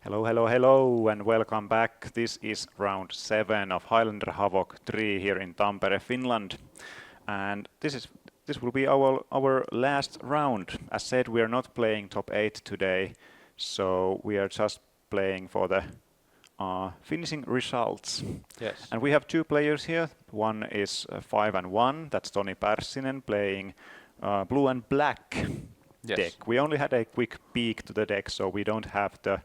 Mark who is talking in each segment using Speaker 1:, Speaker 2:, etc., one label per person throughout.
Speaker 1: Hello, hello, hello, and welcome back. This is round 7 of Highlander Havoc 3 here in Tampere, Finland. And this will be our last round. As said, we are not playing top 8 today, so we are just playing for the finishing results.
Speaker 2: Yes.
Speaker 1: And we have two players here. One is 5 and 1, that's Toni Pärssinen playing blue and black
Speaker 2: Yes.
Speaker 1: deck. We only had a quick peek to the deck, so we don't have the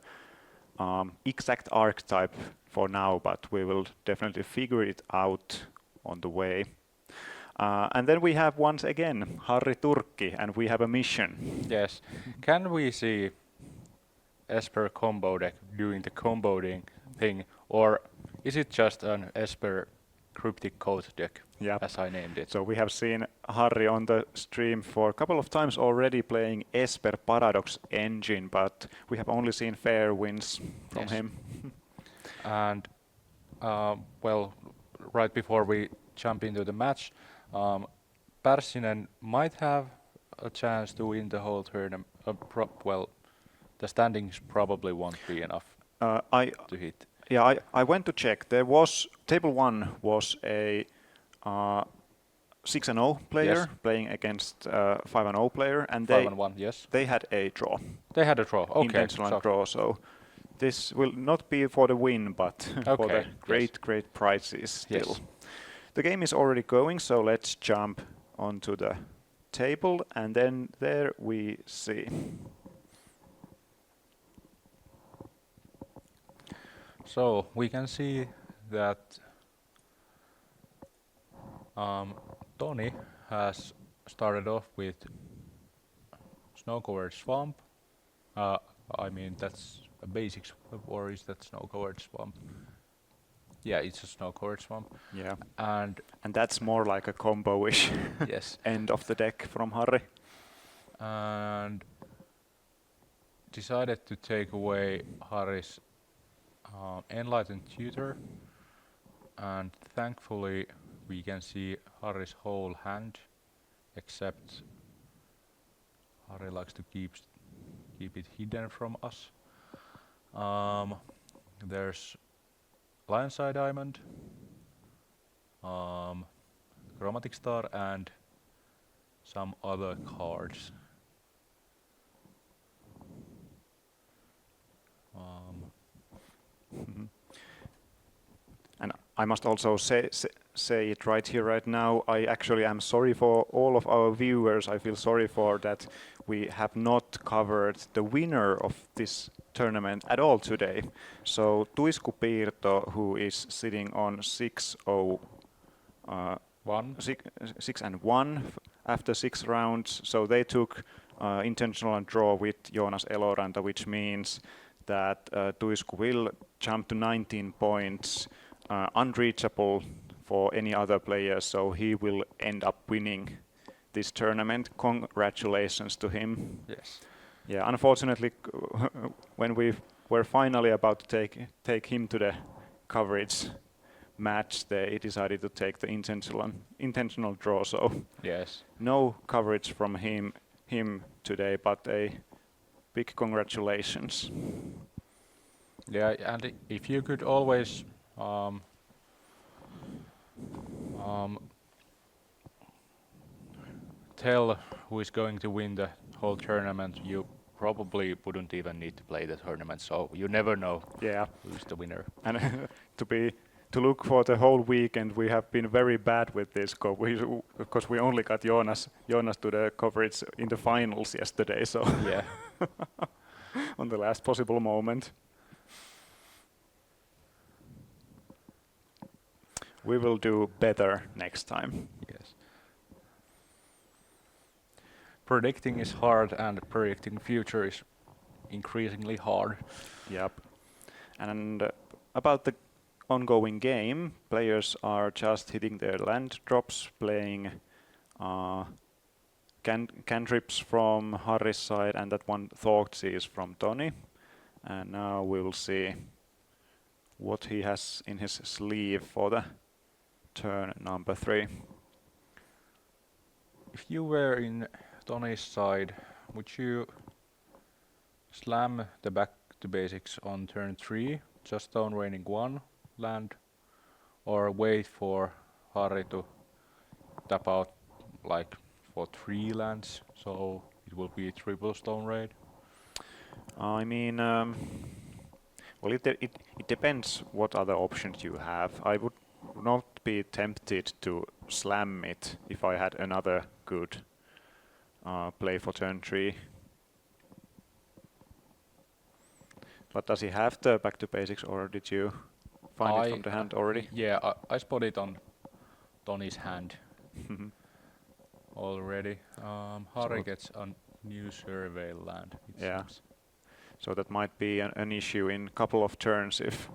Speaker 1: exact archetype for now, but we will definitely figure it out on the way. And then we have once again Harri Turkki, and we have a mission.
Speaker 2: Yes. Can we see Esper combo deck doing the comboing thing, or is it just an Esper cryptic code deck,
Speaker 1: Yep.
Speaker 2: as I named it?
Speaker 1: So we have seen Harri on the stream for a couple of times already playing Esper Paradox Engine, but we have only seen fair wins from
Speaker 2: Yes.
Speaker 1: him.
Speaker 2: And well, right before we jump into the match, Pärssinen might have a chance to win the whole tournament. Well, the standings probably won't be enough to hit.
Speaker 1: Yeah, I went to check. There was table 1 was a 6-0 player
Speaker 2: Yes.
Speaker 1: playing against 5-0 player, and
Speaker 2: 5-1, yes.
Speaker 1: they had a draw,
Speaker 2: They had a draw. Okay.
Speaker 1: intentional draw. So this will not be for the win, but for the
Speaker 2: Okay,
Speaker 1: great prizes still.
Speaker 2: Yes.
Speaker 1: The game is already going, so let's jump onto the table, and then there we see.
Speaker 2: So we can see that Toni has started off with snow-covered swamp. I mean that's a basic or is that snow-covered swamp? Yeah, it's a snow-covered swamp.
Speaker 1: Yeah,
Speaker 2: And
Speaker 1: and that's more like a combo-ish
Speaker 2: yes,
Speaker 1: end of the deck from Harri.
Speaker 2: and decided to take away Harry's enlightened tutor, and thankfully we can see Harry's whole hand, except Harry likes to keep it hidden from us. There's Lion's Eye Diamond, Chromatic Star, and some other cards.
Speaker 1: And I must also say it right here, right now. I actually am sorry for all of our viewers. I feel sorry for that we have not covered the winner of this tournament at all today. So Tuisku Piirto, who is sitting on 6-0, 6 and 1 after 6 rounds. So they took intentional draw with Joonas Eloranta, which means that Tuisku will jump to 19 points. Unreachable for any other player, so he will end up winning this tournament. Congratulations to him.
Speaker 2: Yes.
Speaker 1: Yeah, unfortunately, when we were finally about to take him to the coverage match, they decided to take the intentional draw, so
Speaker 2: Yes.
Speaker 1: no coverage from him today, but a big congratulations.
Speaker 2: Yeah, and if you could always tell who is going to win the whole tournament, you probably wouldn't even need to play the tournament, so you never know
Speaker 1: Yeah,
Speaker 2: who's the winner.
Speaker 1: and to look for the whole weekend, we have been very bad with this because we only got Joonas to the coverage in the finals yesterday, so
Speaker 2: Yeah.
Speaker 1: on the last possible moment. We will do better next time.
Speaker 2: Yes. Predicting is hard, and predicting future is increasingly hard.
Speaker 1: Yep. And about the ongoing game, players are just hitting their land drops, playing cantrips from Harry's side, and that one Thoughtseize from Toni. And now we will see what he has in his sleeve for the turn number 3.
Speaker 2: If you were in Toni's side, would you slam the to basics on turn 3, just stone raining 1 land, or wait for Harri to tap out like for 3 lands, so it will be triple stone raid.
Speaker 1: I mean, well, it depends what other options you have. I would not be tempted to slam it if I had another good play for turn 3. But does he have the back to basics, or did you find it from the hand already?
Speaker 2: Yeah, I spotted on Toni's hand already. Harri gets a new survey land, it seems.
Speaker 1: So that might be an issue in couple of turns if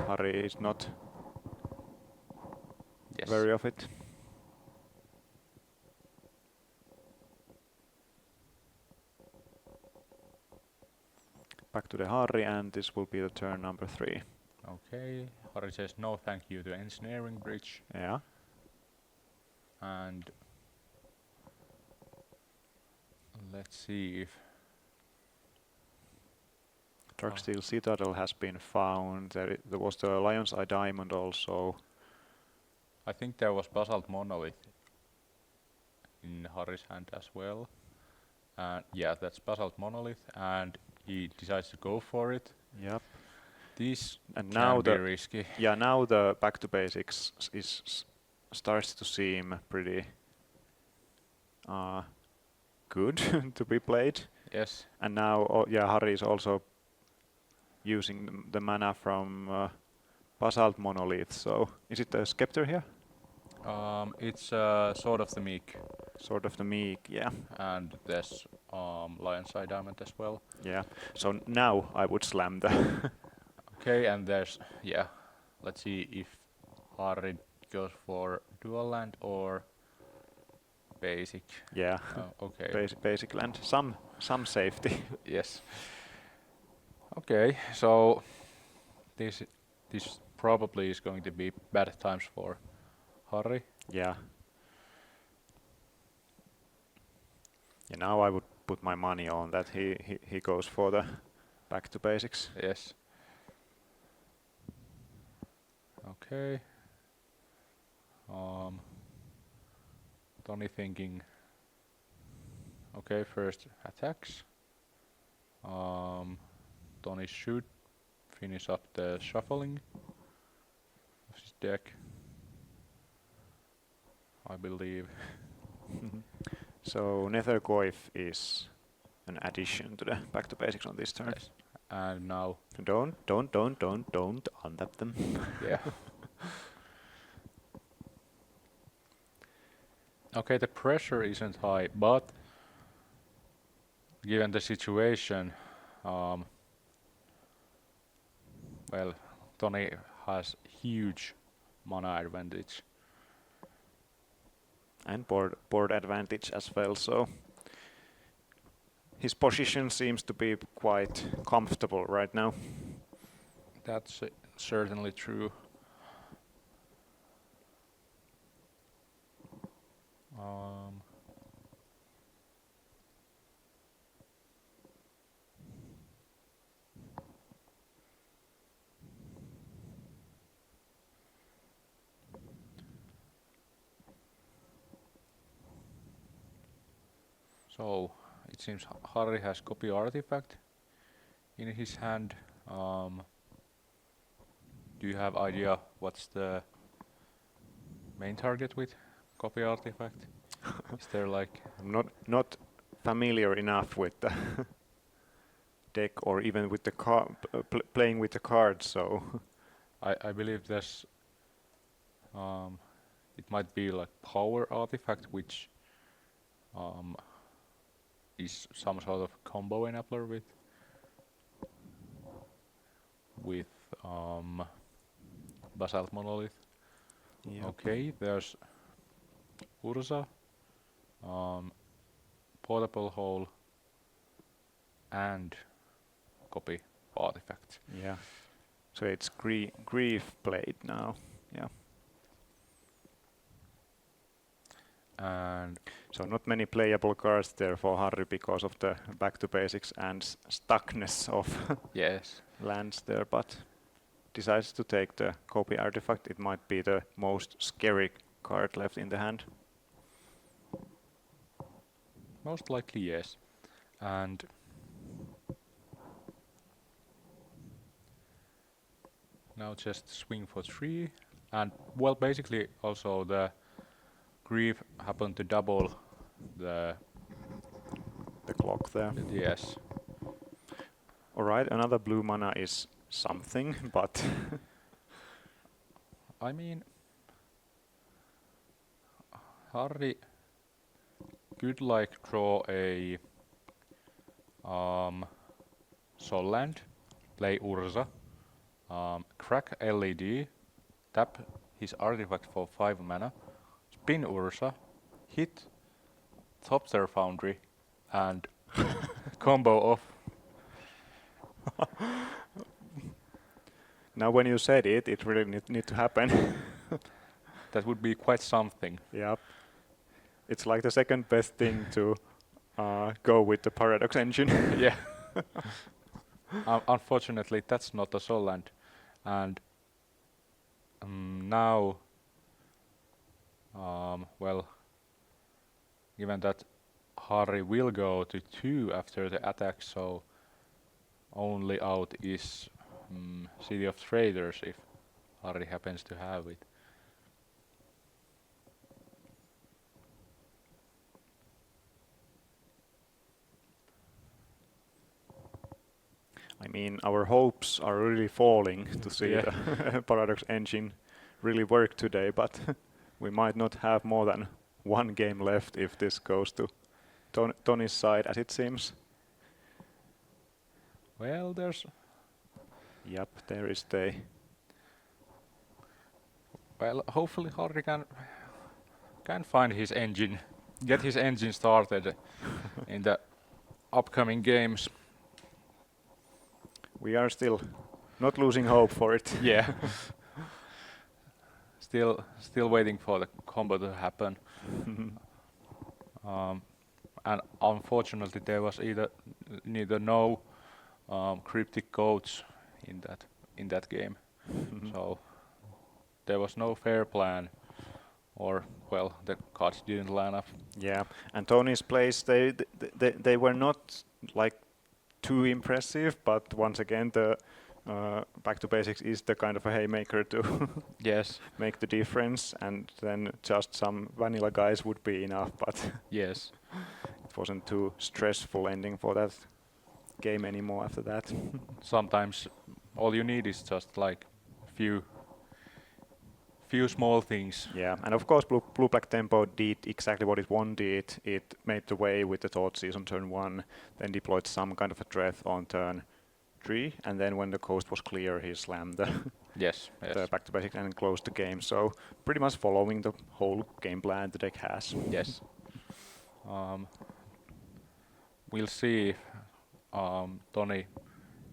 Speaker 1: Harri is not wary of it. Back to the Harri, and this will be the turn number 3.
Speaker 2: Okay, Harri says no thank you to engineering bridge.
Speaker 1: Yeah.
Speaker 2: And let's see if
Speaker 1: Dark Steel Citadel has been found. There was the Lion's Eye Diamond also.
Speaker 2: I think there was Basalt Monolith in Harri's hand as well. Yeah, that's Basalt Monolith, and he decides to go for it.
Speaker 1: Yep.
Speaker 2: These
Speaker 1: and
Speaker 2: can
Speaker 1: now
Speaker 2: be risky.
Speaker 1: Yeah, now the back to basics starts to seem pretty good to be played.
Speaker 2: Yes.
Speaker 1: And now, Harri is also using the mana from Basalt Monolith. So, is it a Scepter here?
Speaker 2: It's Sword of the Meek.
Speaker 1: Sword of the Meek, yeah.
Speaker 2: And there's Lion's Eye Diamond as well.
Speaker 1: Yeah. So now I would slam the.
Speaker 2: Okay, and there's let's see if Harri goes for dual land or basic.
Speaker 1: Yeah.
Speaker 2: Okay.
Speaker 1: Basic land. Some safety.
Speaker 2: Yes. Okay, so this probably is going to be bad times for Harri.
Speaker 1: Yeah. Yeah, now I would put my money on that he goes for the back to basics.
Speaker 2: Yes. Okay. Toni thinking. Okay, first attacks. Toni should finish up the shuffling of his deck, I believe.
Speaker 1: So Nethergoyf is an addition to the back to basics on this turn.
Speaker 2: Yes. And now
Speaker 1: Don't untap them.
Speaker 2: yeah. Okay, the pressure isn't high, but given the situation, well, Toni has huge mana advantage.
Speaker 1: And board advantage as well, so his position seems to be quite comfortable right now.
Speaker 2: That's certainly true. So it seems Harri has copy artifact in his hand. Do you have idea what's the main target with copy artifact? Is there like
Speaker 1: I'm not familiar enough with the deck or even with the playing with the cards, so
Speaker 2: I believe there's it might be like power artifact, which is some sort of combo enabler with Basalt Monolith.
Speaker 1: yeah.
Speaker 2: Okay, there's Ursa, Portable Hole, and copy artifact.
Speaker 1: Yeah. So it's grief played now. Yeah.
Speaker 2: And
Speaker 1: So not many playable cards there for Harri because of the back to basics and stuckness of
Speaker 2: Yes.
Speaker 1: lands there, but decides to take the copy artifact. It might be the most scary card left in the hand.
Speaker 2: Most likely yes. And now just swing for 3. And well, basically also the grief happened to double the
Speaker 1: Clock there.
Speaker 2: yes.
Speaker 1: Alright, another blue mana is something, but
Speaker 2: I mean, Harri could like draw a Soul Land, play Urza, crack LED, tap his artifact for 5 mana, spin Urza, hit Top Tier Foundry, and combo off.
Speaker 1: now when you said it, it really need to happen.
Speaker 2: That would be quite something.
Speaker 1: Yep. It's like the second best thing to go with the Paradox engine.
Speaker 2: Yeah. Unfortunately, that's not a Soul Land. And now, well, given that Harri will go to 2 after the attack, so only out is City of Traders if Harri happens to have it.
Speaker 1: I mean, our hopes are really falling to see
Speaker 2: Yeah.
Speaker 1: the Paradox engine really work today, but we might not have more than one game left if this goes to Toni's side, as it seems.
Speaker 2: Well, there's...
Speaker 1: Yep, there is the...
Speaker 2: Well, hopefully Harri can find his engine, get his engine started in the upcoming games.
Speaker 1: We are still not losing hope for it.
Speaker 2: Yeah. Still waiting for the combo to happen. And unfortunately there was neither no cryptic codes in that game. So there was no fair plan, or well, the cards didn't line up.
Speaker 1: Yeah, and Tony's plays, they were not like too impressive, but once again the back to basics is the kind of a haymaker to
Speaker 2: Yes.
Speaker 1: make the difference, and then just some vanilla guys would be enough, but
Speaker 2: Yes.
Speaker 1: it wasn't too stressful ending for that game anymore after that.
Speaker 2: Sometimes all you need is just like few small things.
Speaker 1: Yeah, and of course Blue Black Tempo did exactly what it wanted. It made the way with the Thoughtseize on turn 1, then deployed some kind of a threat on turn 3, and then when the coast was clear, he slammed the,
Speaker 2: Yes.
Speaker 1: the back to basics and closed the game. So pretty much following the whole game plan the deck has.
Speaker 2: Yes. We'll see if Toni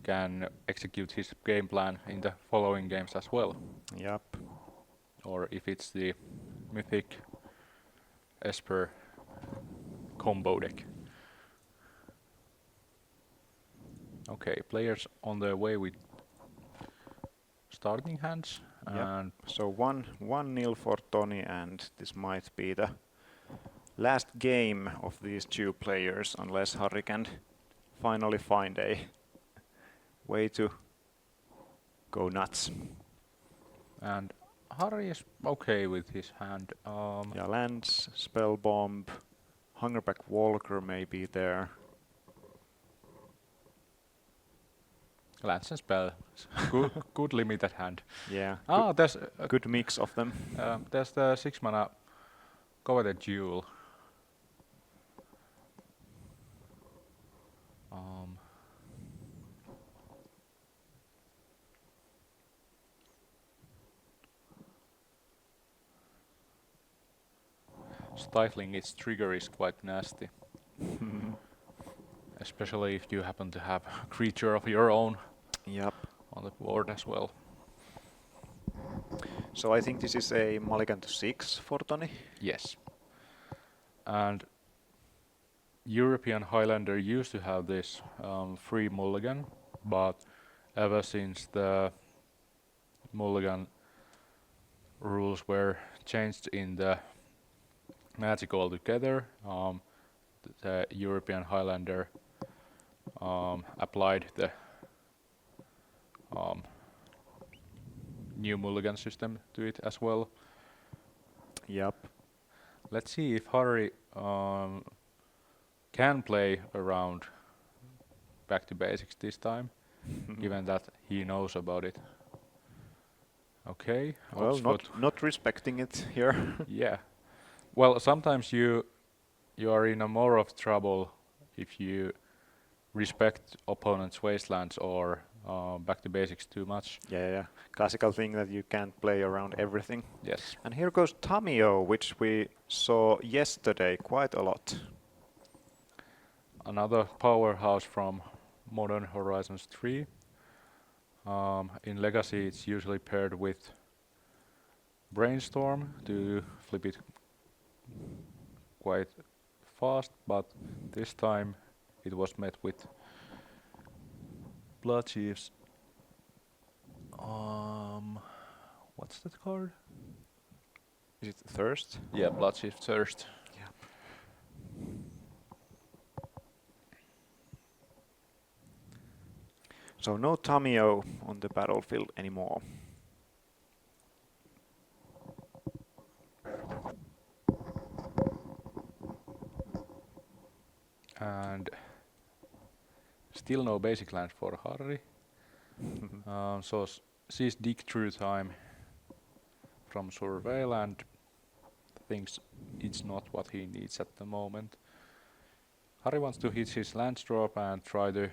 Speaker 2: can execute his game plan in the following games as well,
Speaker 1: Yep.
Speaker 2: or if it's the mythic Esper combo deck. Okay, players on their way with starting hands.
Speaker 1: Yep.
Speaker 2: And
Speaker 1: So 1-0 for Toni, and this might be the last game of these two players unless Harri can finally find a way to go nuts.
Speaker 2: and Harri is okay with his hand.
Speaker 1: Yeah, lands, spell bomb, Hungerback Walker may be there.
Speaker 2: Lance and spell, good limited hand.
Speaker 1: Yeah,
Speaker 2: There's
Speaker 1: good mix of them.
Speaker 2: there's the 6 mana Coveted Jewel. Stifling its trigger is quite nasty, especially if you happen to have a creature of your own
Speaker 1: Yep.
Speaker 2: on the board as well.
Speaker 1: So I think this is a mulligan to 6 for Toni.
Speaker 2: Yes. And European Highlander used to have this free mulligan, but ever since the mulligan rules were changed in the Magic altogether, the European Highlander applied the new mulligan system to it as well.
Speaker 1: Yep.
Speaker 2: Let's see if Harri can play around back to basics this time, given that he knows about it. Okay.
Speaker 1: Well,
Speaker 2: Oxford.
Speaker 1: not respecting it here.
Speaker 2: Yeah. Well, sometimes you are in a more of trouble if you respect opponent's wastelands or back to basics too much.
Speaker 1: Yeah. Classical thing that you can't play around everything.
Speaker 2: Yes.
Speaker 1: And here goes Tamiyo, which we saw yesterday quite a lot.
Speaker 2: Another powerhouse from Modern Horizons 3. In Legacy it's usually paired with Brainstorm to flip it quite fast, but this time it was met with Blood Chief's what's that card?
Speaker 1: Is it Thirst?
Speaker 2: Yeah, Blood Chief Thirst.
Speaker 1: Yeah. So no Tamiyo on the battlefield anymore.
Speaker 2: And still no basic land for Harri. So sees dig through time from Surveil and thinks it's not what he needs at the moment. Harri wants to hit his land drop and try to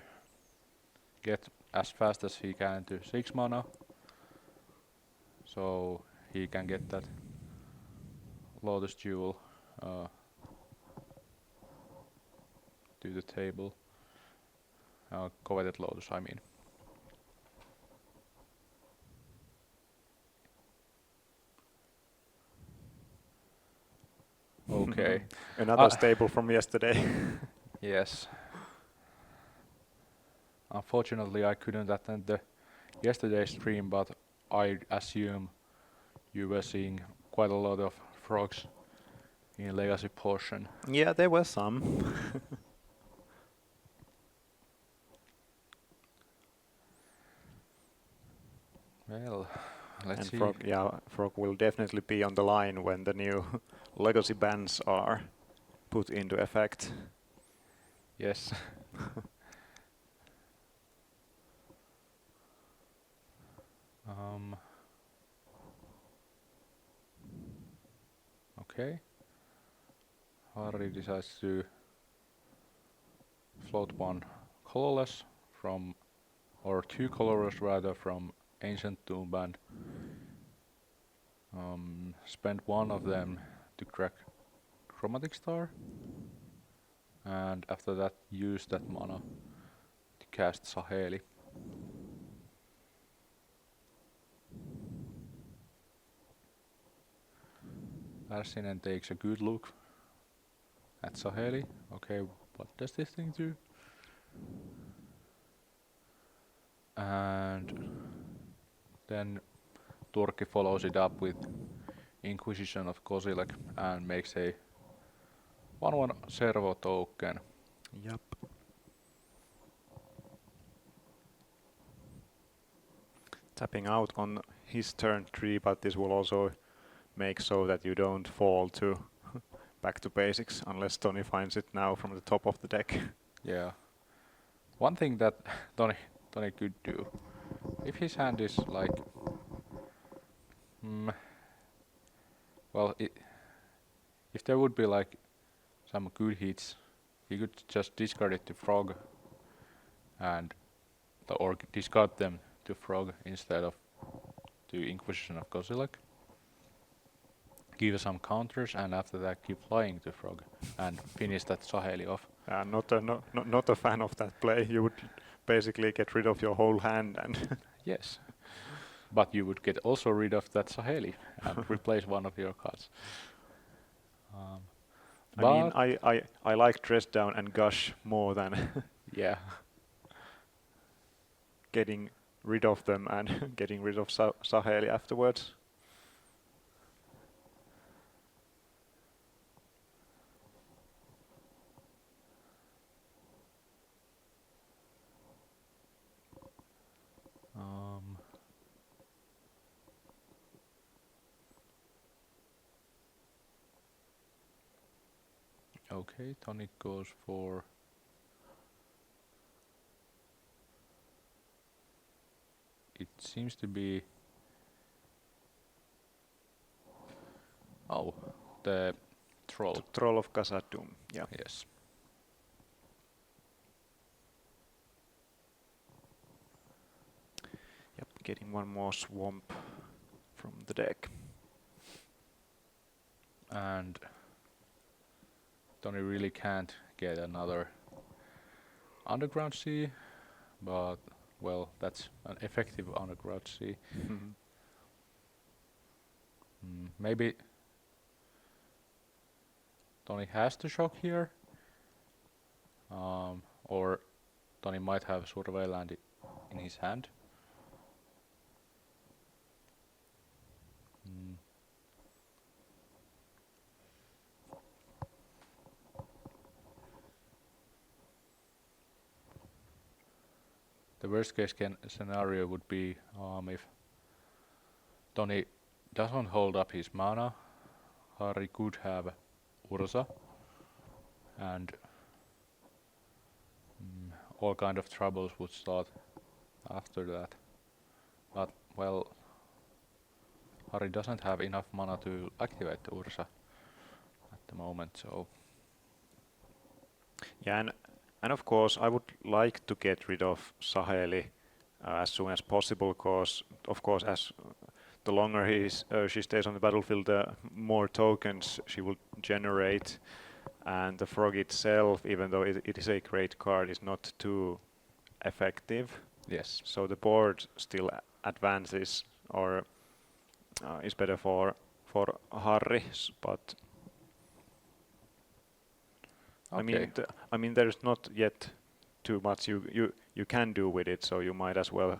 Speaker 2: get as fast as he can to 6 mana, so he can get that Lotus Jewel to the table. Coveted Lotus, I mean. Okay.
Speaker 1: Another staple from yesterday.
Speaker 2: Yes. Unfortunately, I couldn't attend the yesterday's stream, but I assume you were seeing quite a lot of frogs in Legacy portion.
Speaker 1: Yeah, there were some.
Speaker 2: Well, let's see.
Speaker 1: Frog will definitely be on the line when the new legacy bans are put into effect.
Speaker 2: Yes. Okay. Harri decides to float one colorless from, or two colorless rather, from Ancient Tomb and spend one of them to crack Chromatic Star, and after that use that mana to cast Saheli. Pärssinen takes a good look at Saheli. Okay, what does this thing do? And then Turkki follows it up with Inquisition of Kozilek and makes a 1/1 servo token.
Speaker 1: Yep. Tapping out on his turn 3, but this will also make so that you don't fall to back to basics unless Toni finds it now from the top of the deck.
Speaker 2: Yeah. One thing that Toni could do, if his hand is like, well, if there would be like some good hits, he could just discard it to Frog, and or discard them to Frog instead of to Inquisition of Kozilek. Give some counters and after that keep flying to Frog and finish that Saheli off.
Speaker 1: Not a fan of that play. You would basically get rid of your whole hand and
Speaker 2: Yes, but you would get also rid of that Saheli and replace one of your cards.
Speaker 1: I mean,
Speaker 2: But
Speaker 1: I like Dress Down and Gush more than
Speaker 2: yeah,
Speaker 1: getting rid of them and getting rid of Saheli afterwards.
Speaker 2: um, okay, Toni goes for it seems to be the troll.
Speaker 1: Troll of Khazad-dûm, yeah.
Speaker 2: Yes.
Speaker 1: Yep, getting one more swamp from the deck.
Speaker 2: And Toni really can't get another underground sea, but well, that's an effective underground sea. Maybe Toni has to shock here, or Toni might have Surveyland in his hand. The worst case scenario would be if Toni doesn't hold up his mana, Harri could have Ursa, and all kind of troubles would start after that. But well, Harri doesn't have enough mana to activate the Ursa at the moment, so
Speaker 1: Yeah, and of course I would like to get rid of Saheli as soon as possible, because of course as the longer she stays on the battlefield, the more tokens she will generate, and the frog itself, even though it is a great card, is not too effective.
Speaker 2: yes.
Speaker 1: So the board still advances, or is better for Harri, but
Speaker 2: Okay.
Speaker 1: I mean there's not yet too much you can do with it, so you might as well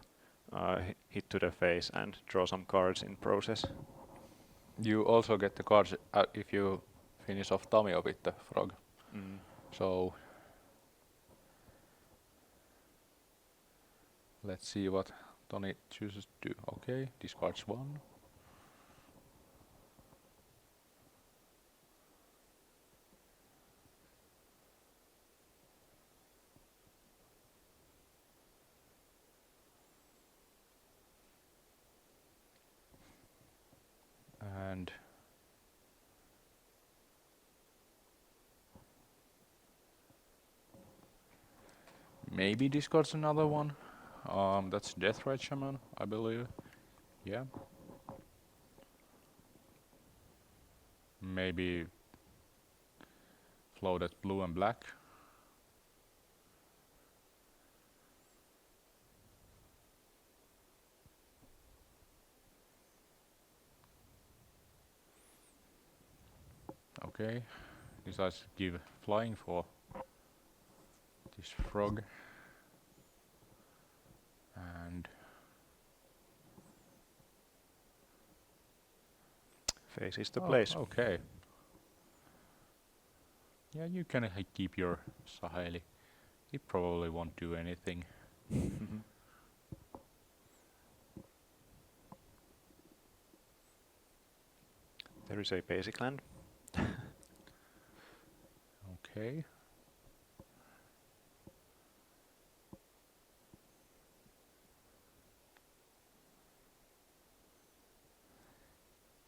Speaker 1: hit to the face and draw some cards in process.
Speaker 2: You also get the cards if you finish off Tamio with the frog. So let's see what Toni chooses to do. Okay, discards one. And maybe discards another one. That's Deathrite Shaman, I believe. Yeah. Maybe floated blue and black. Okay. Decides to give flying for this frog. And
Speaker 1: Faces the place.
Speaker 2: okay. Yeah, you can keep your Saheli. He probably won't do anything.
Speaker 1: There is a basic land.
Speaker 2: Okay.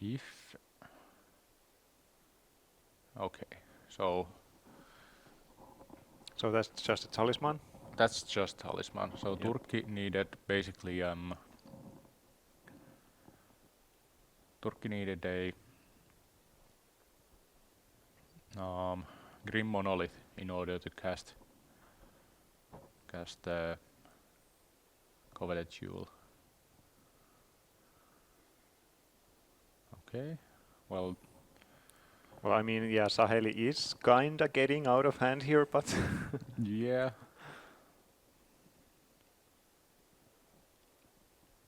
Speaker 2: If okay, so
Speaker 1: that's just a talisman.
Speaker 2: that's just talisman. So
Speaker 1: Yep.
Speaker 2: Turkki needed basically Turkki needed a Grim Monolith in order to cast the Coveted Jewel. Okay, well
Speaker 1: Well, I mean, yeah, Saheli is kinda getting out of hand here, but
Speaker 2: Yeah.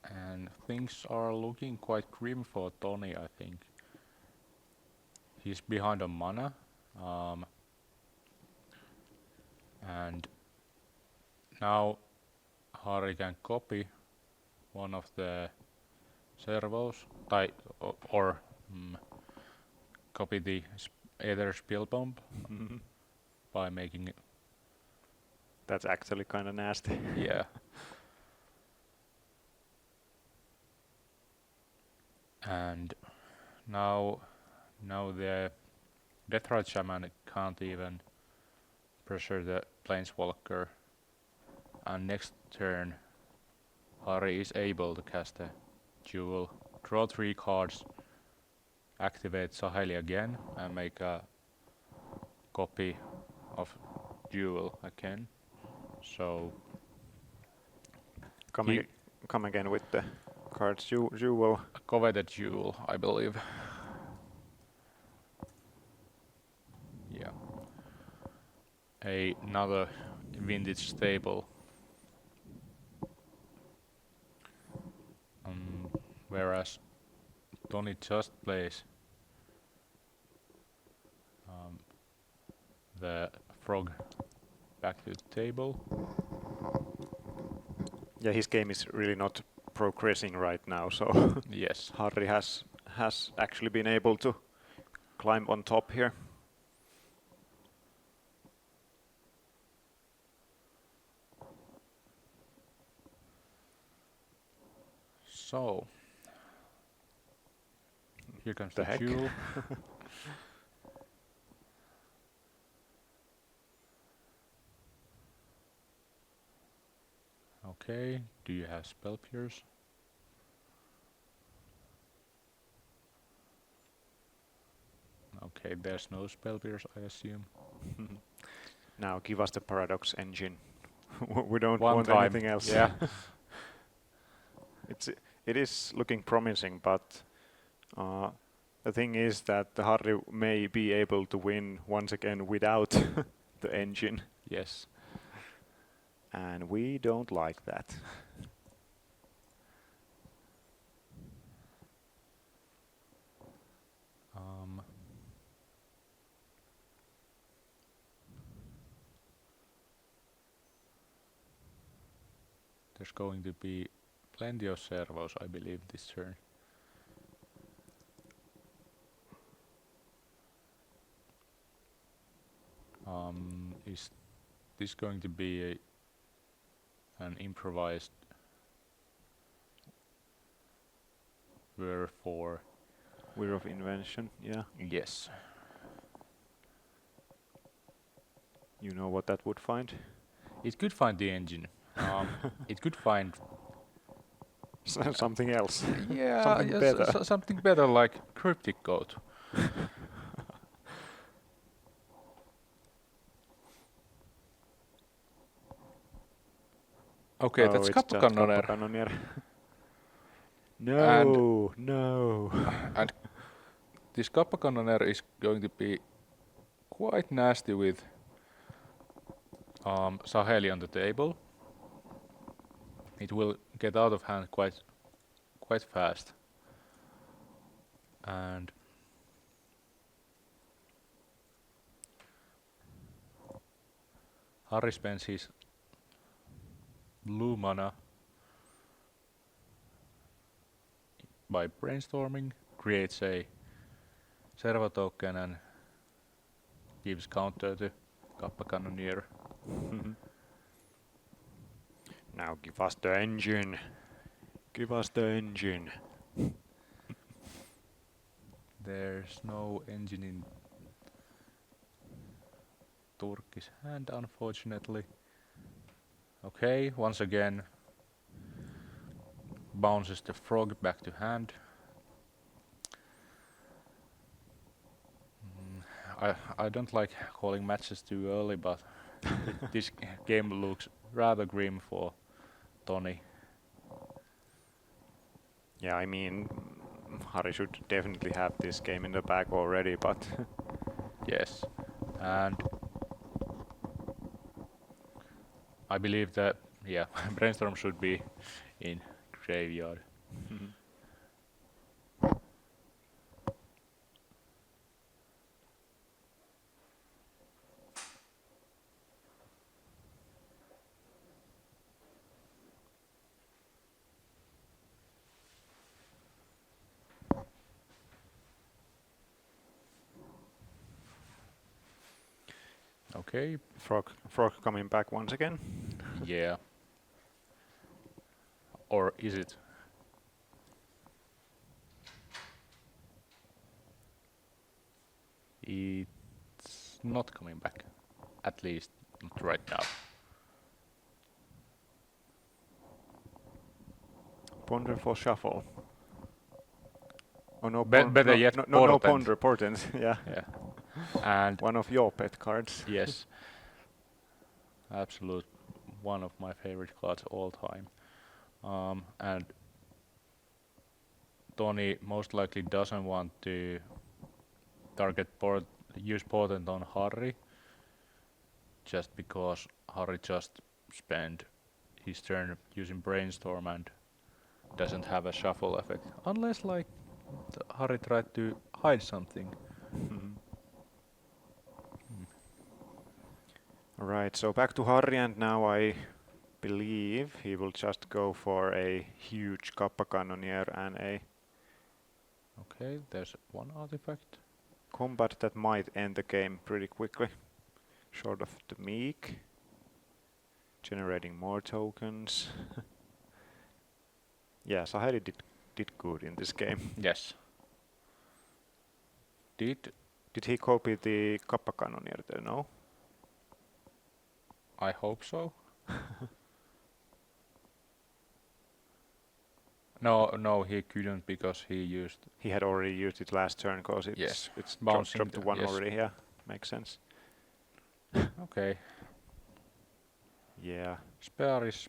Speaker 2: And things are looking quite grim for Toni, I think. He's behind on mana. Um, and now Harri can copy one of the servos, or copy the Aether Spill Bomb by making it.
Speaker 1: that's actually kinda nasty.
Speaker 2: Yeah. And now the Deathrite Shaman can't even pressure the Planeswalker. And next turn, Harri is able to cast a Jewel, draw 3 cards, activate Saheli again, and make a copy of Jewel again. So
Speaker 1: Come again with the cards. Jewel.
Speaker 2: a coveted Jewel, I believe. Yeah. Another vintage staple. Whereas Toni just plays the frog back to the table.
Speaker 1: Yeah, his game is really not progressing right now, so
Speaker 2: Yes.
Speaker 1: Harri has actually been able to climb on top here.
Speaker 2: So here comes
Speaker 1: The
Speaker 2: the
Speaker 1: heck?
Speaker 2: Jewel. Okay, do you have Spell Pierce? Okay, there's no Spell Pierce, I assume.
Speaker 1: Now give us the Paradox engine. We don't
Speaker 2: One
Speaker 1: want
Speaker 2: time,
Speaker 1: anything else.
Speaker 2: yeah.
Speaker 1: It is looking promising, but the thing is that the Harri may be able to win once again without the engine,
Speaker 2: Yes.
Speaker 1: and we don't like that.
Speaker 2: There's going to be plenty of servos, I believe, this turn. Is this going to be an improvised word for?
Speaker 1: We're of Invention, yeah.
Speaker 2: Yes.
Speaker 1: You know what that would find?
Speaker 2: It could find the engine. It could find
Speaker 1: Something else.
Speaker 2: yeah,
Speaker 1: Something
Speaker 2: yes,
Speaker 1: better.
Speaker 2: something better like Cryptic Code. Okay,
Speaker 1: Oh,
Speaker 2: that's
Speaker 1: it's just
Speaker 2: Kappakannoner.
Speaker 1: Kappakannoner. No, no.
Speaker 2: And this Kappakannoner is going to be quite nasty with Saheli on the table. It will get out of hand quite fast. And Harri spends his blue mana by brainstorming, creates a servo token and gives counter to Kappakannoner.
Speaker 1: Now give us the engine. Give us the engine.
Speaker 2: There's no engine in Turkki's hand, unfortunately. Okay, once again bounces the frog back to hand. I don't like calling matches too early, but this game looks rather grim for Toni.
Speaker 1: Yeah, I mean, Harri should definitely have this game in the bag already, but
Speaker 2: Yes, and I believe that brainstorm should be in graveyard. Okay,
Speaker 1: Frog coming back once again.
Speaker 2: yeah. Or is it? It's not coming back. At least not right now.
Speaker 1: Ponder for shuffle. Oh no,
Speaker 2: Better yet,
Speaker 1: no
Speaker 2: portent.
Speaker 1: ponder, portent. Yeah,
Speaker 2: Yeah. And
Speaker 1: one of your pet cards.
Speaker 2: yes, absolute one of my favorite cards all time. And Toni most likely doesn't want to use portent on Harri, just because Harri just spent his turn using brainstorm and doesn't have a shuffle effect, unless like Harri tried to hide something.
Speaker 1: Right, so back to Harri, and now I believe he will just go for a huge Kappa Cannoneer and a
Speaker 2: Okay, there's one artifact.
Speaker 1: combat that might end the game pretty quickly. Short of the meek. Generating more tokens. Yeah, Sahari did good in this game.
Speaker 2: Yes. Did
Speaker 1: Did he copy the Kappa Cannoneer there? No?
Speaker 2: I hope so? No, he couldn't because he used.
Speaker 1: He had already used it last turn because
Speaker 2: Yes,
Speaker 1: it's
Speaker 2: bouncing
Speaker 1: dropped to
Speaker 2: the-
Speaker 1: 1
Speaker 2: yes.
Speaker 1: already. Yeah, makes sense.
Speaker 2: Okay,
Speaker 1: Yeah,
Speaker 2: Spare is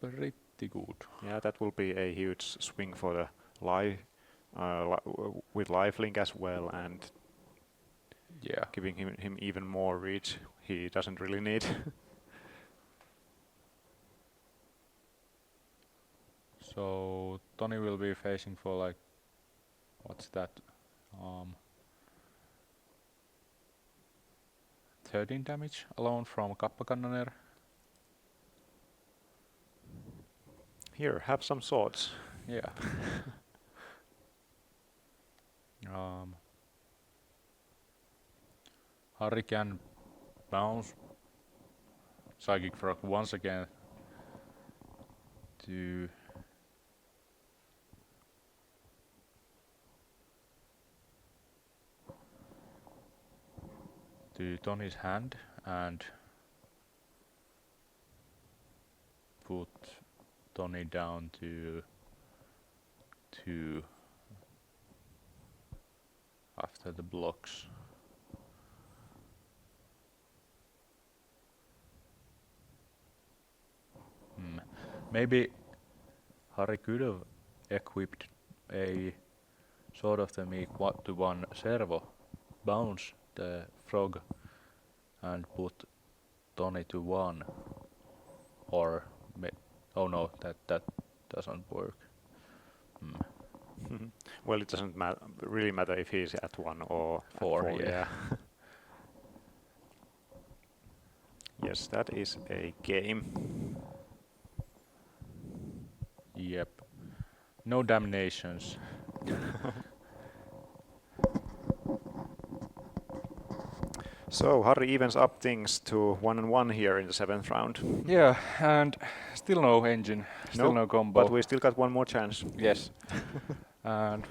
Speaker 2: pretty good.
Speaker 1: yeah, that will be a huge swing for the with lifelink as well, and
Speaker 2: Yeah.
Speaker 1: giving him even more reach he doesn't really need.
Speaker 2: So Toni will be facing for like, what's that? 13 damage alone from Kappa Cannoneer.
Speaker 1: Here, have some swords.
Speaker 2: Yeah. um, Harri can bounce Psychic Frog once again to Toni's hand and put Toni down to 2 after the blocks. Maybe Harri could have equipped a Sword of the Meek 1-1 servo, bounce the frog and put Toni to 1, or oh no, that doesn't work.
Speaker 1: Well, it doesn't really matter if he's at 1 or
Speaker 2: 4,
Speaker 1: at 4.
Speaker 2: yeah.
Speaker 1: Yes, that is a game.
Speaker 2: Yep. No damnations.
Speaker 1: So Harri evens up things to 1-1 here in the 7th round.
Speaker 2: Yeah, and still no engine, still no combo.
Speaker 1: But we still got one more chance.
Speaker 2: Yes. And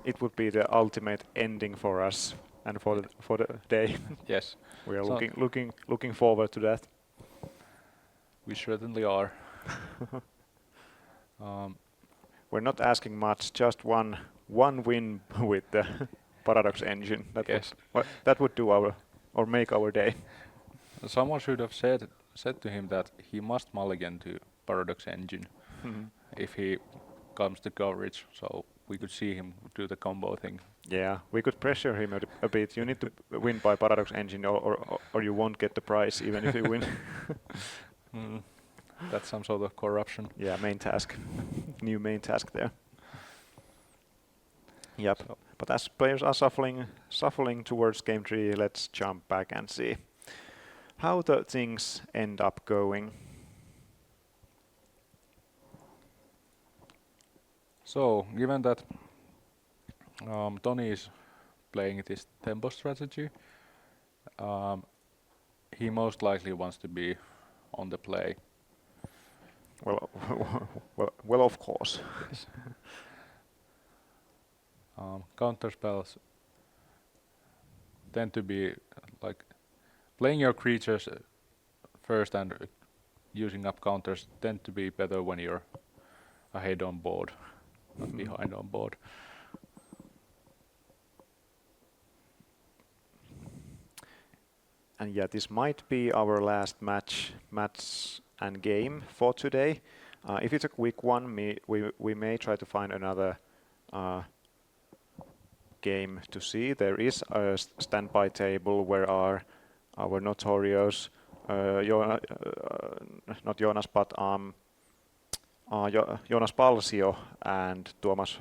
Speaker 1: It would be the ultimate ending for us and for the day.
Speaker 2: yes,
Speaker 1: We are
Speaker 2: So-
Speaker 1: looking forward to that.
Speaker 2: we certainly are.
Speaker 1: We're not asking much, just one win with the Paradox engine.
Speaker 2: Yes.
Speaker 1: That would do or make our day.
Speaker 2: Someone should have said to him that he must mulligan to Paradox Engine if he comes to coverage. So we could see him do the combo thing.
Speaker 1: Yeah, we could pressure him a bit. You need to win by Paradox Engine, or you won't get the prize even if you win.
Speaker 2: That's some sort of corruption.
Speaker 1: Yeah, main task. New main task there. Yep.
Speaker 2: So,
Speaker 1: But as players are shuffling towards game 3, let's jump back and see how the things end up going.
Speaker 2: so given that Toni is playing this tempo strategy, he most likely wants to be on the play.
Speaker 1: Well, well, of course.
Speaker 2: Yes. Counter spells tend to be like playing your creatures first and using up counters tend to be better when you're ahead on board, not behind on board.
Speaker 1: And yeah, this might be our last match and game for today. If it's a quick one, we may try to find another game to see. There is a standby table where our notorious not Jonas, but Jonas Palsio and Tuomas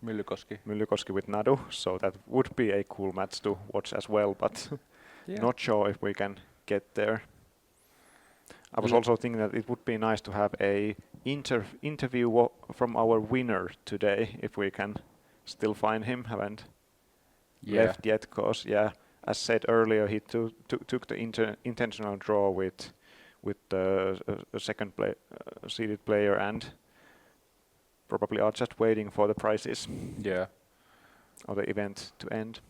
Speaker 1: Myllykoski with Nadu. So that would be a cool match to watch as well, but not sure if we can get there. I was also thinking that it would be nice to have a interview from our winner today, if we can still find him. Haven't left yet, because as said earlier, he took the intentional draw with the second seeded player, and probably are just waiting for the prizes.
Speaker 2: Yeah.
Speaker 1: Or the event to end.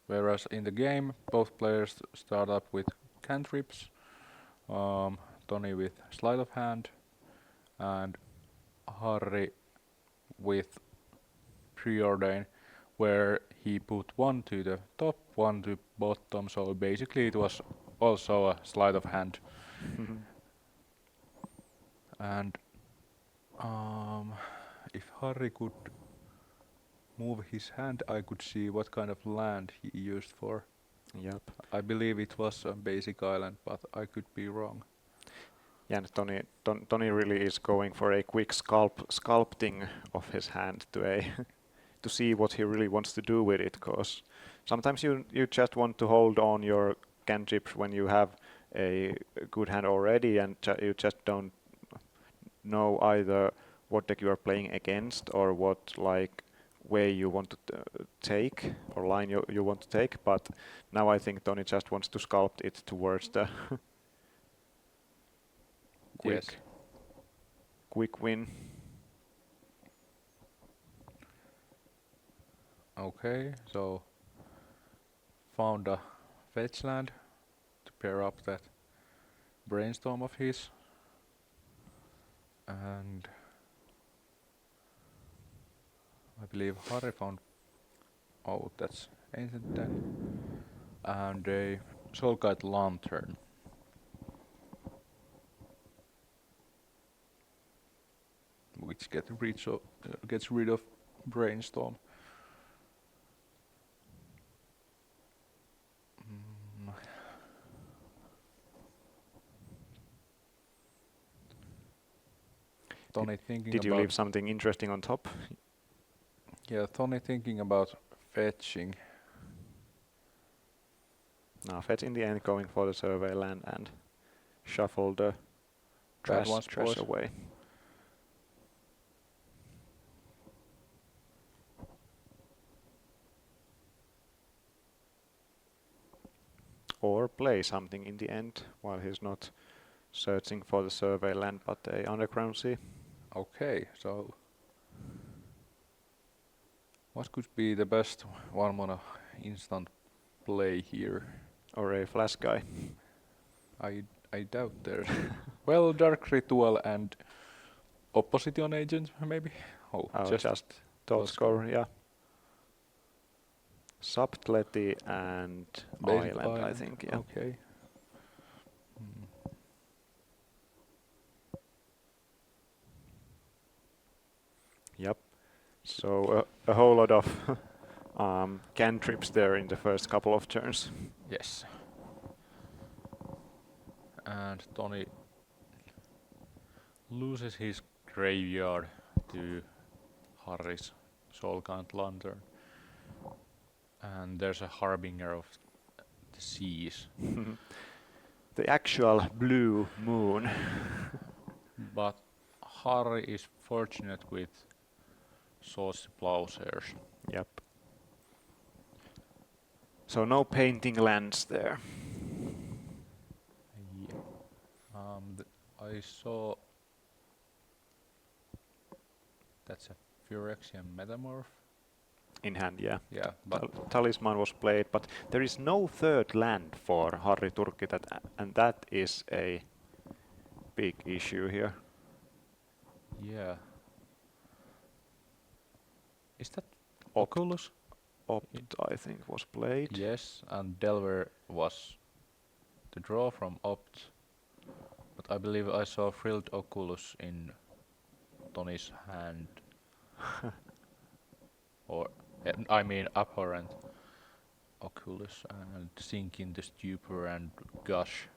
Speaker 2: Whereas in the game, both players start up with cantrips. Toni with sleight of hand, and Harri with preordain, where he put one to the top, one to bottom. So basically, it was also a sleight of hand. And if Harri could move his hand, I could see what kind of land he used for.
Speaker 1: Yep.
Speaker 2: I believe it was a basic island, but I could be wrong.
Speaker 1: Yeah, and Toni really is going for a quick sculpting of his hand to see what he really wants to do with it. Because sometimes you just want to hold on your cantrips when you have a good hand already, and you just don't know either what deck you are playing against or what way you want to take or line you want to take. But now I think Toni just wants to sculpt it towards the quick win.
Speaker 2: Okay, so found a fetch land to pair up that brainstorm of his, and I believe Harri found, oh, that's ancient then, and a Soulguide Lantern. Which gets rid of brainstorm. Toni thinking
Speaker 1: Did you leave something interesting on top?
Speaker 2: Yeah, Toni thinking about fetching.
Speaker 1: No, fetch in the end, going for the survey land and shuffle the trash away. Or play something in the end while he's not searching for the survey land but a underground sea.
Speaker 2: Okay, so what could be the best one mana instant play here?
Speaker 1: Or a flash guy.
Speaker 2: I doubt there's well, Dark Ritual and Opposition Agent maybe.
Speaker 1: Just Thought Score, yeah. Subtlety and Island, I think, yeah.
Speaker 2: Okay.
Speaker 1: Yep. So a whole lot of cantrips there in the first couple of turns.
Speaker 2: Yes. And Toni loses his graveyard to Harri's Soulcount Lantern. And there's a Harbinger of the Seas.
Speaker 1: The actual blue moon.
Speaker 2: But Harri is fortunate with Saucy Plowshares.
Speaker 1: Yep. So no painting lands there.
Speaker 2: Yeah. I saw that's a Phyrexian Metamorph.
Speaker 1: In hand, yeah.
Speaker 2: Yeah, but
Speaker 1: Talisman was played, but there is no third land for Harri Turkki, and that is a big issue here.
Speaker 2: yeah. Is that
Speaker 1: Opt.
Speaker 2: Oculus?
Speaker 1: Opt, I think, was played.
Speaker 2: Yes, and Delver was the draw from Opt. But I believe I saw Frilled Oculus in Toni's hand. Or, I mean, Abhorrent Oculus and Sink into Stupor and Gush.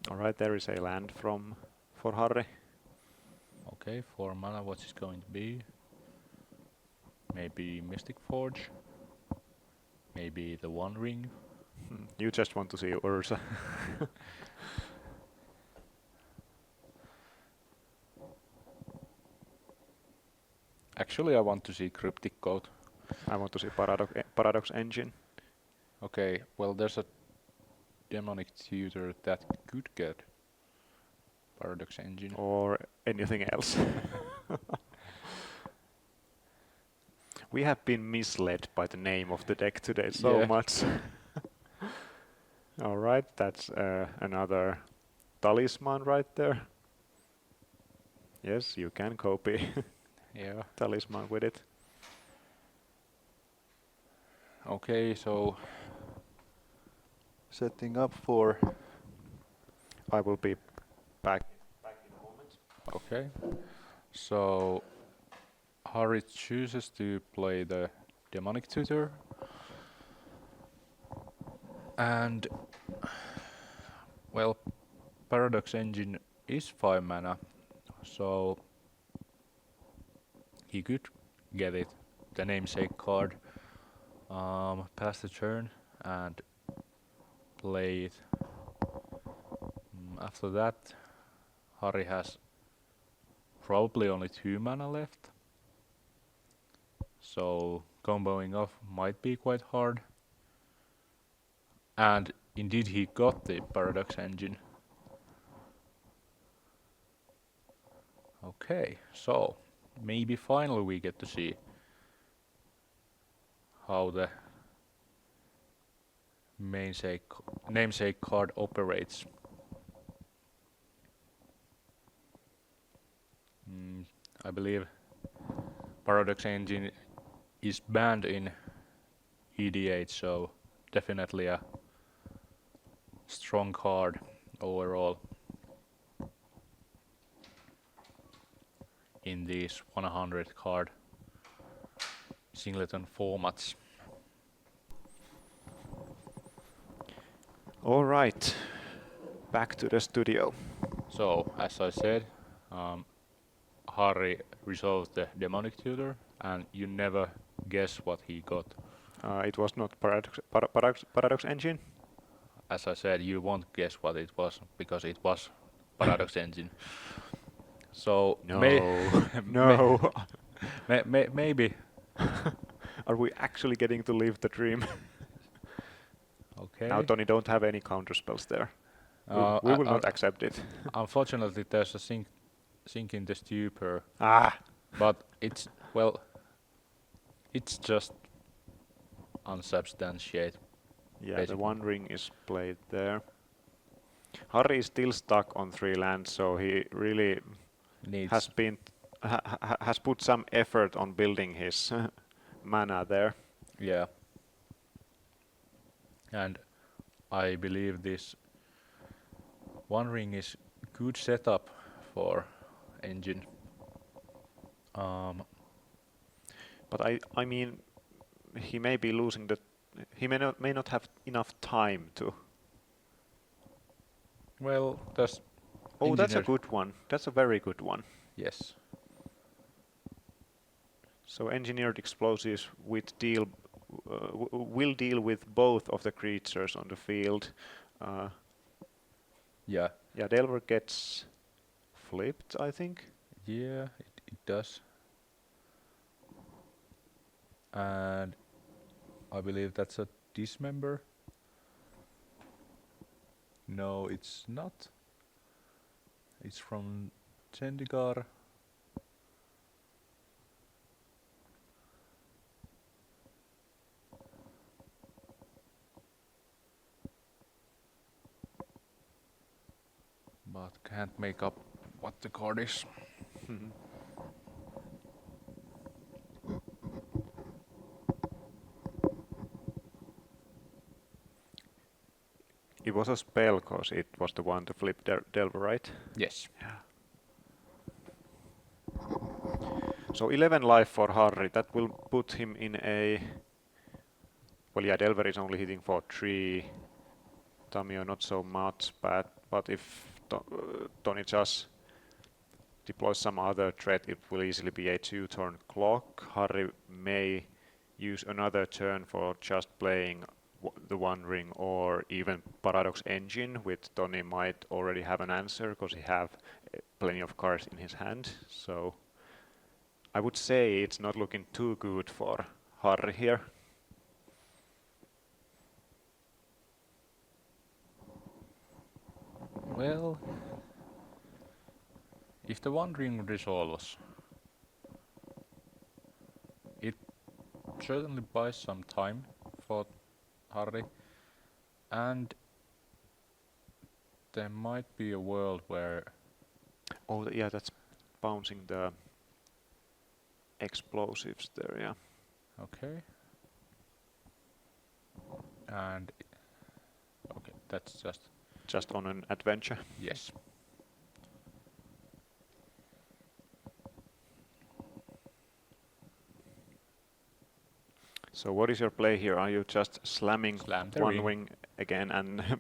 Speaker 1: Alright, there is a land for Harri.
Speaker 2: Okay, 4 mana, what's it going to be? Maybe Mystic Forge? Maybe the One Ring?
Speaker 1: You just want to see Ursa.
Speaker 2: Actually, I want to see Cryptic Code.
Speaker 1: I want to see Paradox Engine.
Speaker 2: Okay, well, there's a Demonic Tutor that could get Paradox Engine.
Speaker 1: Or anything else. We have been misled by the name of the deck today so much. Alright, that's another talisman right there. Yes, you can copy
Speaker 2: Yeah.
Speaker 1: talisman with it.
Speaker 2: Okay, so setting up for.
Speaker 1: I will be back in a moment.
Speaker 2: Okay, so Harri chooses to play the Demonic Tutor, and well, Paradox Engine is 5 mana, so he could get it, the namesake card, pass the turn and play it. After that, Harri has probably only 2 mana left, so comboing off might be quite hard. And indeed he got the Paradox Engine. Okay, so maybe finally we get to see how the namesake card operates. I believe Paradox Engine is banned in EDH, so definitely a strong card overall in these 100 card singleton formats.
Speaker 1: Alright, back to the studio.
Speaker 2: So, as I said, Harri resolved the Demonic Tutor, and you never guess what he got.
Speaker 1: It was not Paradox Engine.
Speaker 2: As I said, you won't guess what it was, because it was Paradox Engine. So,
Speaker 1: No, no.
Speaker 2: maybe.
Speaker 1: Are we actually getting to live the dream?
Speaker 2: Okay.
Speaker 1: Now, Toni, don't have any counter spells there. We will not accept it.
Speaker 2: Unfortunately, there's a sink in the stupor.
Speaker 1: Ah!
Speaker 2: But it's just unsubstantiated.
Speaker 1: Yeah,
Speaker 2: basically.
Speaker 1: the One Ring is played there. Harri is still stuck on 3 lands, so he really has put some effort on building his mana there.
Speaker 2: Yeah. And I believe this One Ring is good setup for Engine. Um,
Speaker 1: But I mean, he may be losing the. He may not have enough time to.
Speaker 2: well, there's
Speaker 1: Oh, that's a
Speaker 2: engineers.
Speaker 1: good one. That's a very good one.
Speaker 2: Yes.
Speaker 1: So engineered explosives will deal with both of the creatures on the field. Uh,
Speaker 2: Yeah.
Speaker 1: yeah, Delver gets flipped, I think.
Speaker 2: Yeah, it does. And I believe that's a dismember. No, it's not. It's from Chandigarh. But can't make up what the card is.
Speaker 1: It was a spell cause it was the one to flip Delver, right?
Speaker 2: Yes.
Speaker 1: Yeah. So 11 life for Harri. That will put him in a. Well, yeah, Delver is only hitting for 3. Tamio not so much, but if Toni just deploys some other threat, it will easily be a 2-turn clock. Harri may use another turn for just playing the One Ring or even Paradox Engine, which Toni might already have an answer because he have plenty of cards in his hand. So I would say it's not looking too good for Harri here.
Speaker 2: Well, if the One Ring resolves, it certainly buys some time for Harri, and there might be a world where
Speaker 1: Oh, yeah, that's bouncing the explosives there, yeah.
Speaker 2: okay, and okay, that's
Speaker 1: Just on an adventure.
Speaker 2: yes.
Speaker 1: So what is your play here? Are you just slamming
Speaker 2: Slam the
Speaker 1: One
Speaker 2: ring.
Speaker 1: Ring again and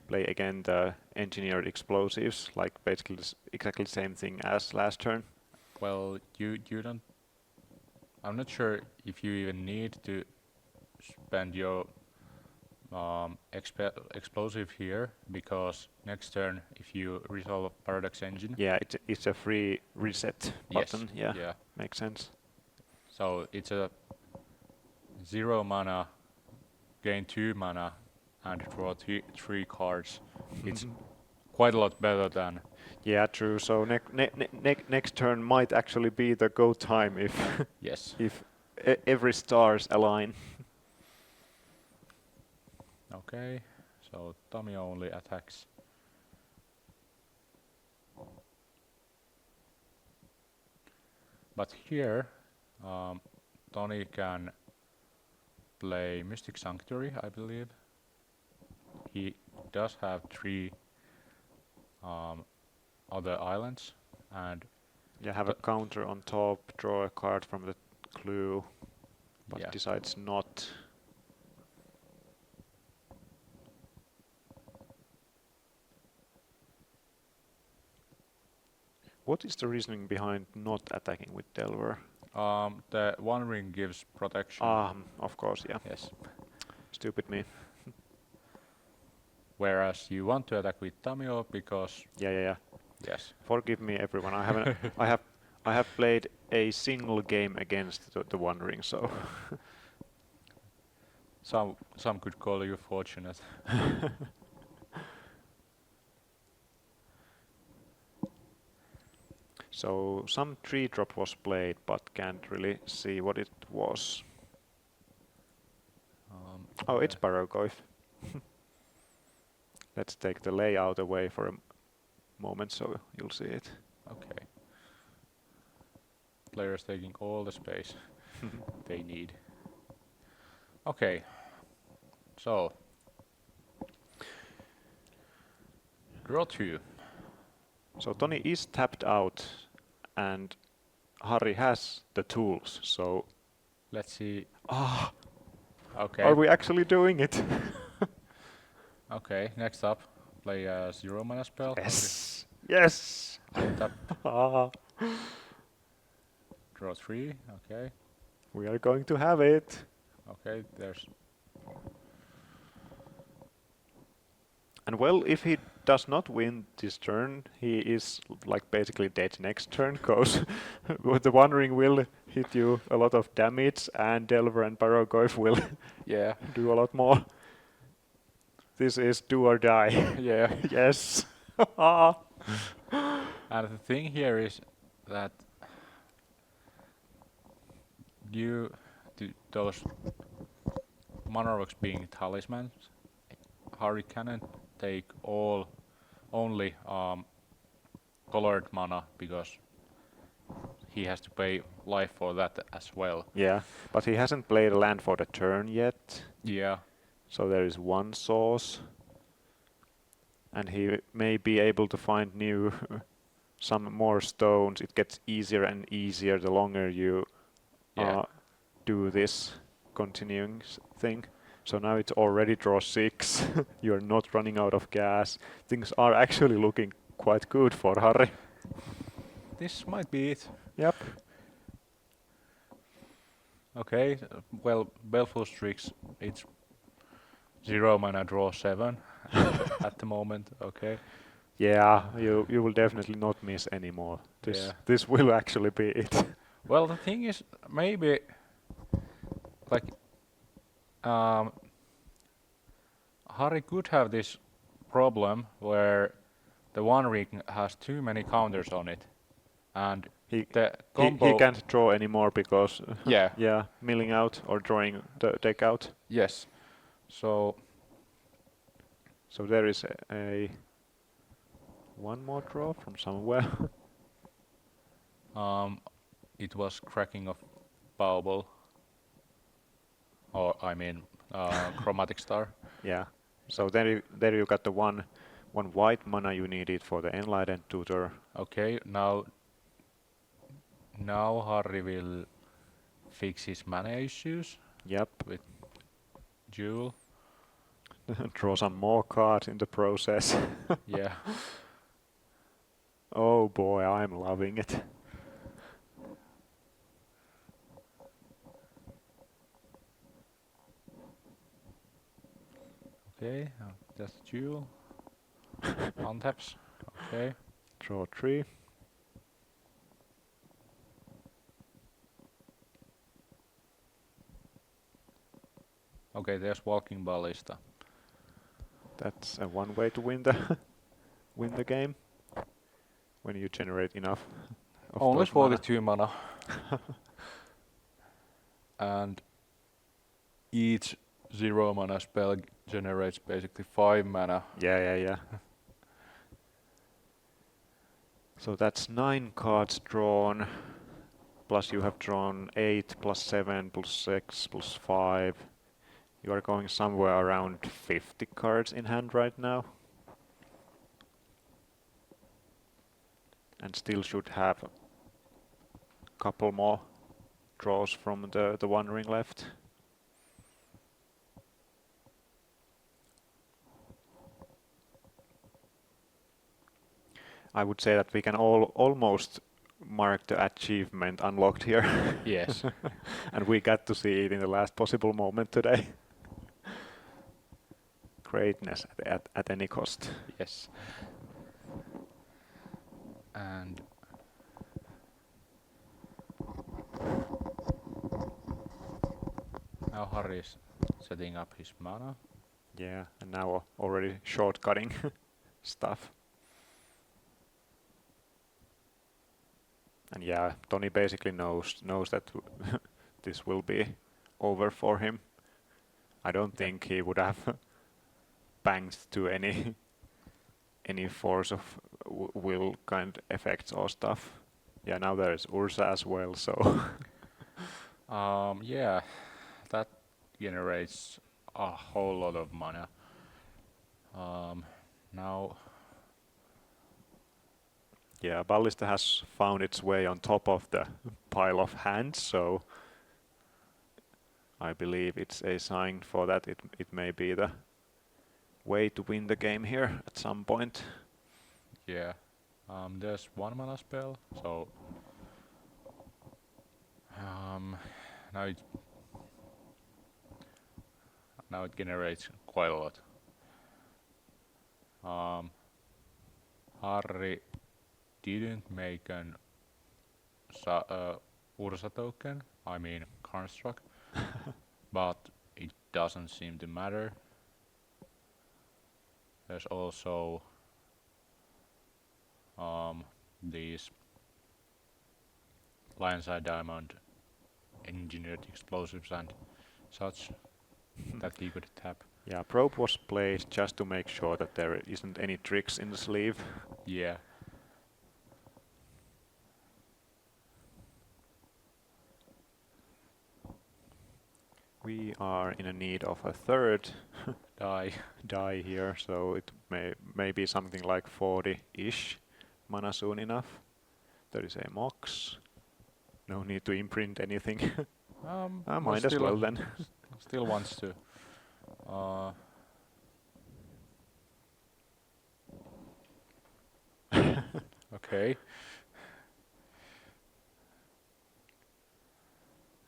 Speaker 1: play again the engineered explosives, like basically exactly the same thing as last turn?
Speaker 2: Well, you don't. I'm not sure if you even need to spend your explosive here, because next turn, if you resolve Paradox Engine,
Speaker 1: Yeah, it's a free reset
Speaker 2: yes,
Speaker 1: button. Yeah,
Speaker 2: yeah.
Speaker 1: makes sense.
Speaker 2: So it's a 0 mana, gain 2 mana, and draw three cards. It's quite a lot better than
Speaker 1: Yeah, true. So next turn might actually be the go time if
Speaker 2: yes.
Speaker 1: if every stars align.
Speaker 2: Okay, so Tommy only attacks. But here, Toni can play Mystic Sanctuary, I believe. He does have 3 other islands, and
Speaker 1: You have a counter on top, draw a card from the clue, but
Speaker 2: yeah.
Speaker 1: decides not. What is the reasoning behind not attacking with Delver?
Speaker 2: The One Ring gives protection.
Speaker 1: Of course, yeah.
Speaker 2: Yes.
Speaker 1: Stupid me.
Speaker 2: Whereas you want to attack with Tamio because
Speaker 1: Yeah.
Speaker 2: yes.
Speaker 1: Forgive me, everyone. I haven't. I have played a single game against the One Ring, so.
Speaker 2: Some could call you fortunate.
Speaker 1: So some 3-drop was played, but can't really see what it was. Oh, it's Paragoif. Let's take the layout away for a moment so you'll see it.
Speaker 2: Okay. Players taking all the space they need. Okay. So draw 2.
Speaker 1: So Toni is tapped out, and Harri has the tools, so...
Speaker 2: Let's see.
Speaker 1: Ah,
Speaker 2: Okay.
Speaker 1: are we actually doing it?
Speaker 2: Okay, next up, play a 0 mana spell.
Speaker 1: Yes! Yes!
Speaker 2: Okay. Untap,
Speaker 1: Ah,
Speaker 2: draw 3. Okay.
Speaker 1: we are going to have it.
Speaker 2: Okay, there's.
Speaker 1: And well, if he does not win this turn, he is like basically dead next turn, because the Wandering will hit you a lot of damage, and Delver and Barrogoyf will
Speaker 2: Yeah.
Speaker 1: do a lot more. This is do or die.
Speaker 2: Yeah.
Speaker 1: Yes. Ah.
Speaker 2: And the thing here is that due to those Monarchs being talismans, Harry cannot take only colored mana because he has to pay life for that as well.
Speaker 1: Yeah, but he hasn't played a land for the turn yet,
Speaker 2: Yeah.
Speaker 1: so there is one source, and he may be able to find new some more stones. It gets easier and easier the longer you
Speaker 2: Yeah.
Speaker 1: do this continuing thing. So now it's already draw 6. You're not running out of gas. Things are actually looking quite good for Harri.
Speaker 2: This might be it.
Speaker 1: Yep.
Speaker 2: Okay. Well, Belfast Strix, it's 0 mana draw 7 at the moment. Okay.
Speaker 1: Yeah, you will definitely not miss anymore.
Speaker 2: Yeah.
Speaker 1: This will actually be it.
Speaker 2: Well, the thing is, maybe like Harry could have this problem where the One Ring has too many counters on it, and
Speaker 1: He
Speaker 2: the
Speaker 1: he
Speaker 2: combo.
Speaker 1: can't draw anymore because
Speaker 2: Yeah.
Speaker 1: yeah, milling out or drawing the deck out.
Speaker 2: Yes. So
Speaker 1: So there is a one more draw from somewhere.
Speaker 2: it was cracking of Bauble, or I mean, Chromatic Star.
Speaker 1: Yeah. So there you got the one white mana you needed for the Enlightened Tutor.
Speaker 2: Okay. Now Harry will fix his mana issues
Speaker 1: Yep.
Speaker 2: with Jewel.
Speaker 1: Draw some more cards in the process.
Speaker 2: Yeah.
Speaker 1: Oh boy, I'm loving it.
Speaker 2: Okay. Just Jewel. Untaps. Okay.
Speaker 1: Draw 3.
Speaker 2: Okay. There's Walking Ballista.
Speaker 1: That's one way to win the game. When you generate enough of
Speaker 2: Only
Speaker 1: those mana.
Speaker 2: 42 mana. And each 0 mana spell generates basically 5 mana.
Speaker 1: Yeah. So that's 9 cards drawn, plus you have drawn 8, plus 7, plus 6, plus 5. You are going somewhere around 50 cards in hand right now. And still should have a couple more draws from the One Ring left. I would say that we can almost mark the achievement unlocked here.
Speaker 2: Yes.
Speaker 1: And we got to see it in the last possible moment today. Greatness at any cost.
Speaker 2: Yes. And now Harry is setting up his mana.
Speaker 1: Yeah, and now already shortcutting stuff. And yeah, Toni basically knows that this will be over for him. I don't think he would have banged to any force of will kind effects or stuff. Yeah, now there is Ursa as well, so
Speaker 2: Yeah, that generates a whole lot of mana. Now
Speaker 1: Yeah, Ballista has found its way on top of the pile of hands, so I believe it's a sign for that it may be the way to win the game here at some point.
Speaker 2: Yeah. There's 1 mana spell, so now it generates quite a lot. Harri didn't make an Ursa token, I mean construct, but it doesn't seem to matter. There's also these Lionside Diamond engineered explosives and such that he could tap.
Speaker 1: Yeah, Probe was played just to make sure that there isn't any tricks in the sleeve.
Speaker 2: Yeah.
Speaker 1: We are in a need of a third
Speaker 2: Die.
Speaker 1: here, so it may be something like 40-ish mana soon enough. There is a Mox. No need to imprint anything. Might as well then.
Speaker 2: Still wants to. Okay.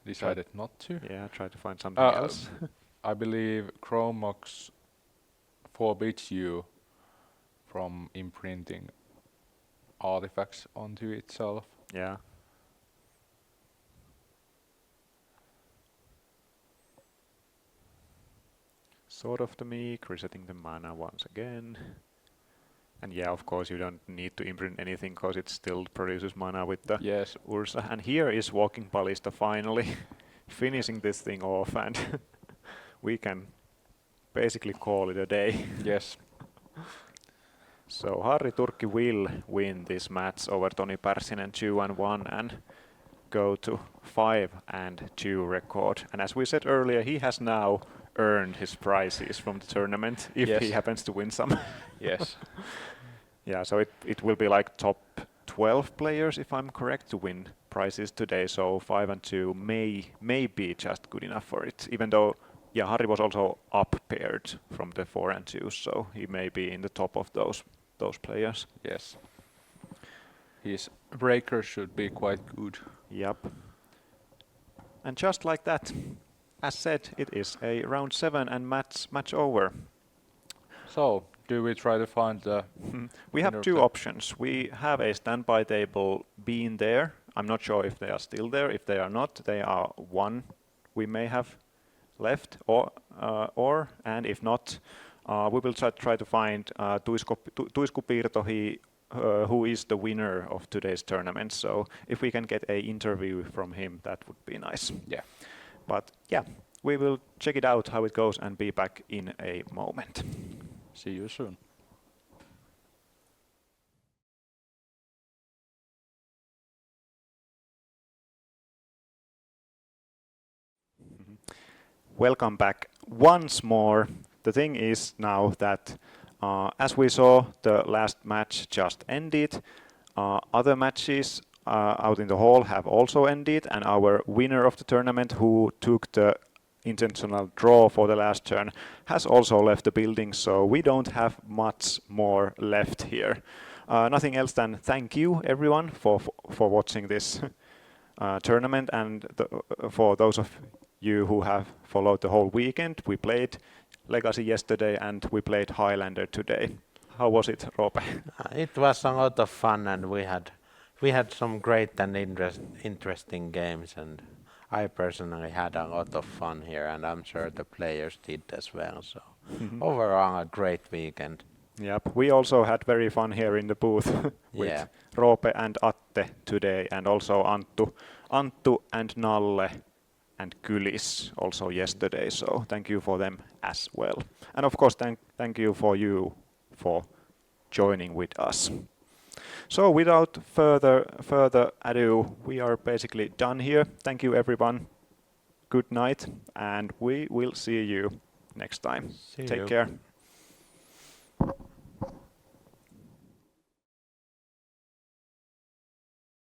Speaker 2: Decided not to.
Speaker 1: Yeah, try to find something else.
Speaker 2: I believe Chromox forbids you from imprinting artifacts onto itself.
Speaker 1: Yeah. Sword of the Meek, resetting the mana once again. And yeah, of course you don't need to imprint anything because it still produces mana with the Ursa. And here is Walking Ballista finally finishing this thing off, and we can basically call it a day.
Speaker 2: Yes.
Speaker 1: So Harri Turkki will win this match over Toni Pärssinen 2-1 and go to 5-2 record. And as we said earlier, he has now earned his prizes from the tournament if he happens to win some.
Speaker 2: Yes.
Speaker 1: Yeah, so it will be like top 12 players, if I'm correct, to win prizes today. So 5-2 may be just good enough for it, even though Harri was also up paired from the 4-2, so he may be in the top of those players.
Speaker 2: Yes. His breaker should be quite good.
Speaker 1: Yep. And just like that, as said, it is a round 7 and match over.
Speaker 2: So, do we try to find the...
Speaker 1: We have two options. We have a standby table being there. I'm not sure if they are still there. If they are not, they are one we may have left, and if not, we will try to find Tuisku Piirtohi, who is the winner of today's tournament. So if we can get an interview from him, that would be nice.
Speaker 2: Yeah.
Speaker 1: But yeah, we will check it out how it goes and be back in a moment.
Speaker 2: See you soon.
Speaker 1: Welcome back once more. The thing is now that as we saw, the last match just ended. Other matches out in the hall have also ended, and our winner of the tournament, who took the intentional draw for the last turn, has also left the building, so we don't have much more left here. Nothing else than thank you everyone for watching this tournament, and for those of you who have followed the whole weekend. We played Legacy yesterday and we played Highlander today. How was it, Roope?
Speaker 3: It was a lot of fun, and we had some great and interesting games, and I personally had a lot of fun here, and I'm sure the players did as well. So overall, a great weekend.
Speaker 1: Yep, we also had very fun here in the booth with Roope and Atte today, and also Anttu and Nalle and Kylis also yesterday. So thank you for them as well. And of course, thank you for joining with us. So without further ado, we are basically done here. Thank you everyone. Good night, and we will see you next time. Take care.